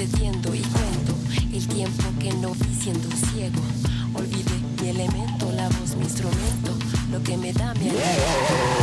sucediendo y cuento el tiempo que no vi siendo ciego. Olvidé mi elemento, la voz, mi instrumento, lo que me da mi aliento.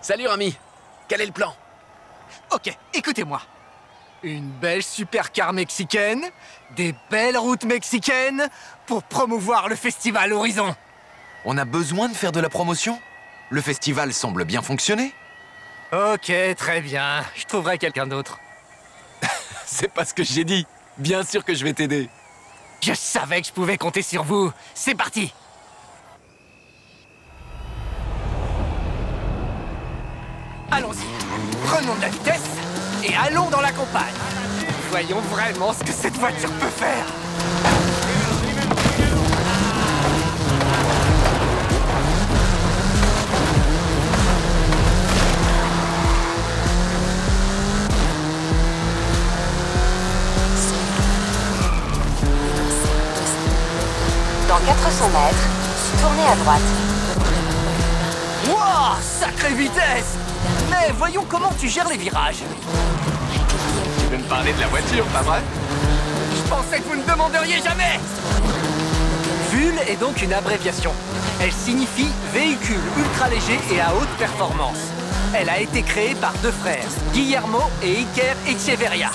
Salut Rami. Quel est le plan? Ok, écoutez-moi. Une belle supercar mexicaine, des belles routes mexicaines pour promouvoir le festival Horizon. On a besoin de faire de la promotion? Le festival semble bien fonctionner. Ok, très bien. Je trouverai quelqu'un d'autre. C'est pas ce que j'ai dit. Bien sûr que je vais t'aider. Je savais que je pouvais compter sur vous. C'est parti. Allons-y. Prenons de la vitesse et allons dans la campagne. Voyons vraiment ce que cette voiture peut faire. Dans 400 mètres, tournez à droite. Wouah, sacrée vitesse! Mais voyons comment tu gères les virages. Tu veux me parler de la voiture, pas vrai? Je pensais que vous ne demanderiez jamais! VUL est donc une abréviation. Elle signifie véhicule ultra léger et à haute performance. Elle a été créée par deux frères, Guillermo et Iker Echeverria.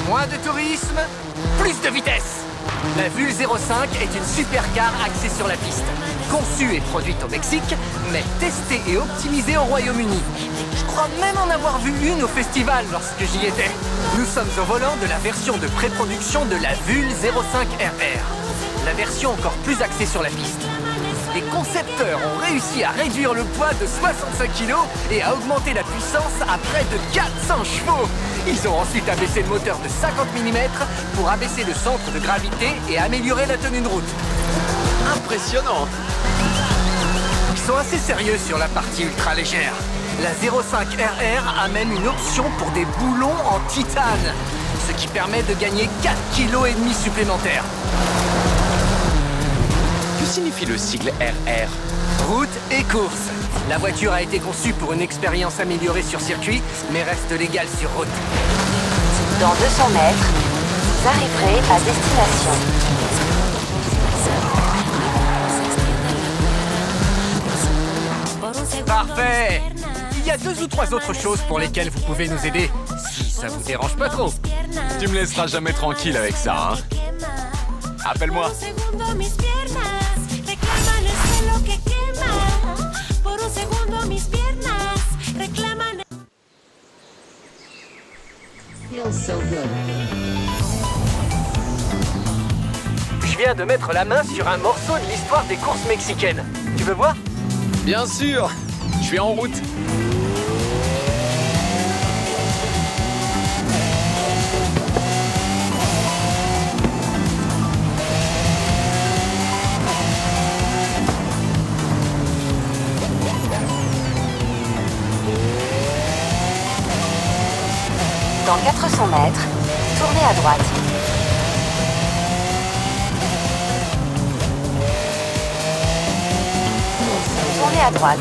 Moins de tourisme, plus de vitesse! La VUL 05 est une supercar axée sur la piste. Conçue et produite au Mexique, mais testée et optimisée au Royaume-Uni. Je crois même en avoir vu une au festival lorsque j'y étais. Nous sommes au volant de la version de pré-production de la VUL 05 RR. La version encore plus axée sur la piste. Les concepteurs ont réussi à réduire le poids de 65 kg et à augmenter la puissance à près de 400 chevaux. Ils ont ensuite abaissé le moteur de 50 mm pour abaisser le centre de gravité et améliorer la tenue de route. Impressionnant. Ils sont assez sérieux sur la partie ultra légère. La 05 RR a même une option pour des boulons en titane, ce qui permet de gagner 4,5 kg supplémentaires. Que signifie le sigle RR? Route et course. La voiture a été conçue pour une expérience améliorée sur circuit, mais reste légale sur route. Dans 200 mètres, vous arriverez à destination. Parfait! Il y a 2 ou 3 autres choses pour lesquelles vous pouvez nous aider, si ça vous dérange pas trop. Tu me laisseras jamais tranquille avec ça, hein? Appelle-moi. Je viens de mettre la main sur un morceau de l'histoire des courses mexicaines. Tu veux voir? Bien sûr. Je suis en route. Dans 400 mètres, tournez à droite. Tournez à droite.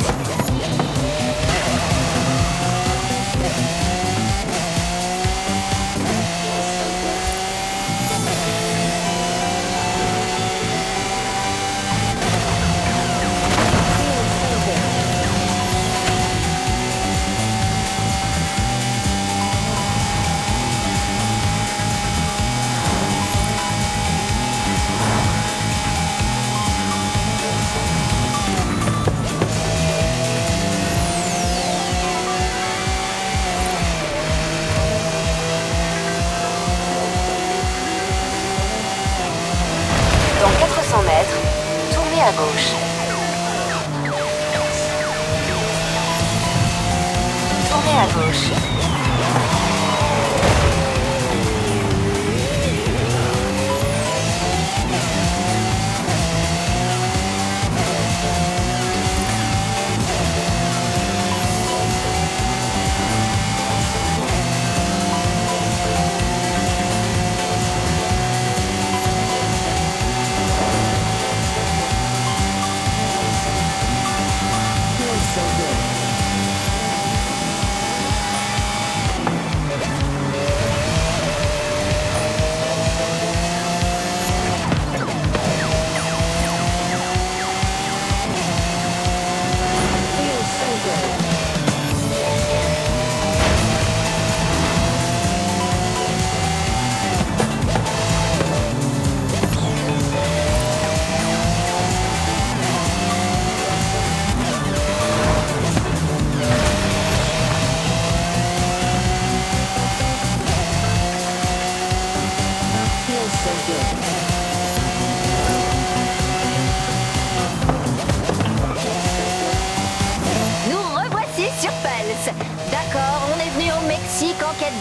Dans 400 mètres, tournez à gauche. Tournez à gauche.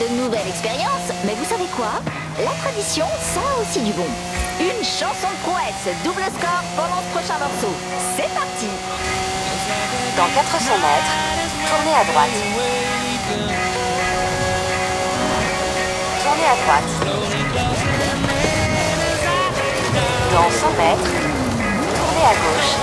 de nouvelles expériences, mais vous savez quoi? La tradition, ça a aussi du bon. Une chanson de prouesse, double score pendant ce prochain morceau. C'est parti! Dans 400 mètres, tournez à droite. Tournez à droite. Dans 100 mètres, tournez à gauche.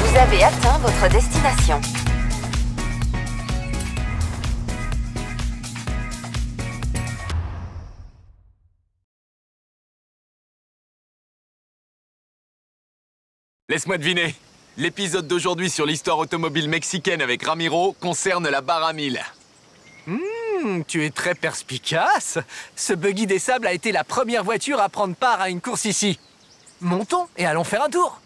Vous avez atteint votre destination. Laisse-moi deviner. L'épisode d'aujourd'hui sur l'histoire automobile mexicaine avec Ramiro concerne la barre à 1000. Tu es très perspicace. Ce buggy des sables a été la première voiture à prendre part à une course ici. Montons et allons faire un tour.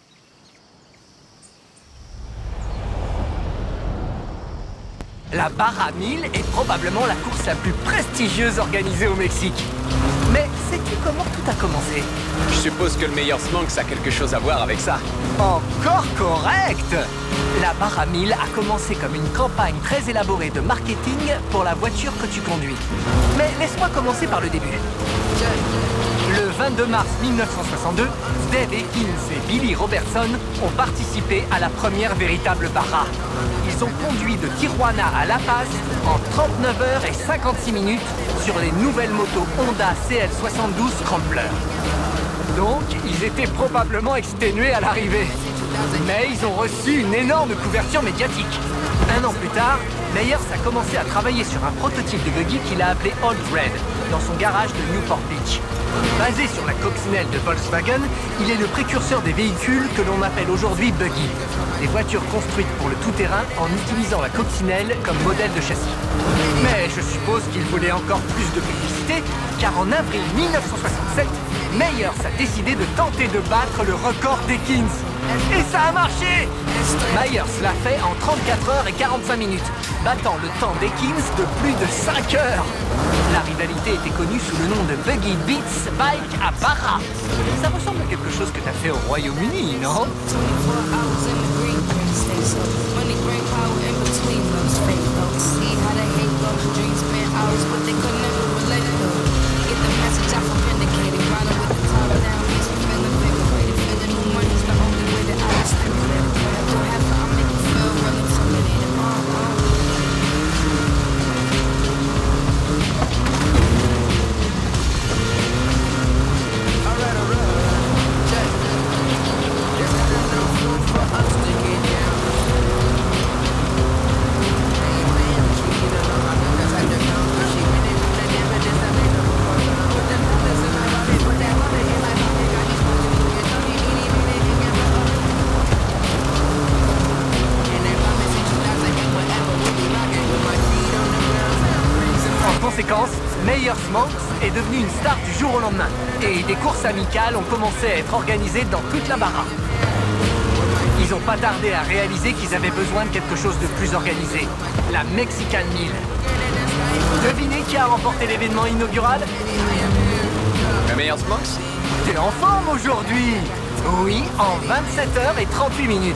La barre à 1000 est probablement la course la plus prestigieuse organisée au Mexique. Mais sais-tu comment tout a commencé? Je suppose que le meilleur Smanx a quelque chose à voir avec ça. Encore correct! La barre à 1000 a commencé comme une campagne très élaborée de marketing pour la voiture que tu conduis. Mais laisse-moi commencer par le début. Le 22 mars 1962, Dave Ekins et Billy Robertson ont participé à la première véritable barra. Ils ont conduit de Tijuana à La Paz en 39 heures et 56 minutes sur les nouvelles motos Honda CL72 Scrambler. Donc, ils étaient probablement exténués à l'arrivée. Mais ils ont reçu une énorme couverture médiatique. Un an plus tard, Meyers a commencé à travailler sur un prototype de buggy qu'il a appelé Old Red, dans son garage de Newport Beach. Basé sur la coccinelle de Volkswagen, il est le précurseur des véhicules que l'on appelle aujourd'hui buggy. Des voitures construites pour le tout-terrain en utilisant la coccinelle comme modèle de châssis. Mais je suppose qu'il voulait encore plus de publicité, car en avril 1967, Meyers a décidé de tenter de battre le record d'Ekins. Et ça a marché! Myers l'a fait en 34 heures et 45 minutes, battant le temps d'Ekins de plus de 5 heures. La rivalité était connue sous le nom de Buggy Beats Bike à Barra. Ça ressemble à quelque chose que t'as fait au Royaume-Uni, non? Meyers Manx est devenu une star du jour au lendemain. Et des courses amicales ont commencé à être organisées dans toute la barra. Ils n'ont pas tardé à réaliser qu'ils avaient besoin de quelque chose de plus organisé. La Mexican 1000. Devinez qui a remporté l'événement inaugural? Le meilleur Smanx? T'es en forme aujourd'hui? Oui, en 27 heures et 38 minutes.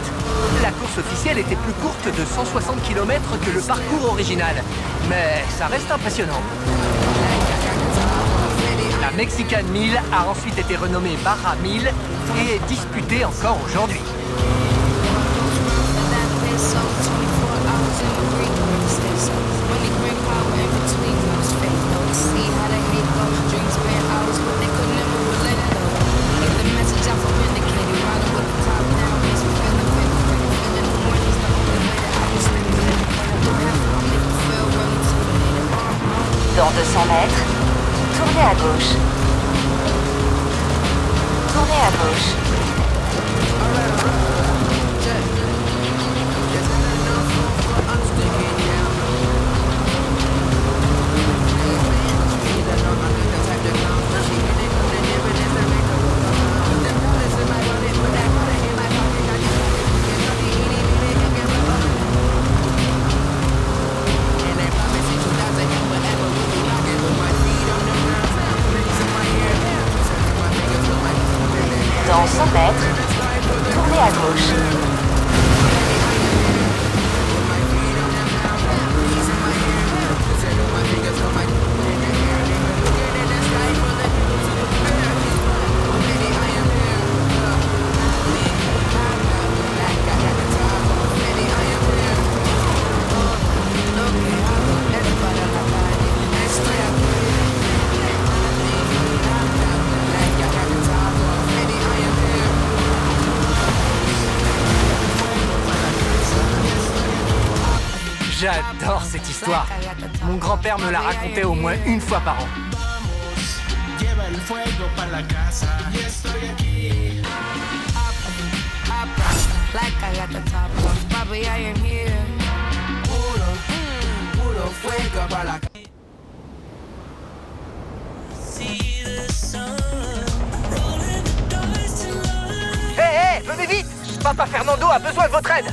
La course officielle était plus courte de 160 km que le parcours original. Mais ça reste impressionnant. La Mexican 1000 a ensuite été renommée Barra 1000 et est disputée encore aujourd'hui. Dans 200 mètres, tournez à gauche. Tournez à gauche. Dans 100 mètres, tournez à gauche. J'adore cette histoire. Mon grand-père me la racontait au moins une fois par an. Lleva el fuego pa' la casa. Y estoy aquí. Like I got the top off, Bobby, I am here. Puro fuego pa' la casa. Hé, venez vite! Papa Fernando a besoin de votre aide!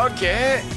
Ok.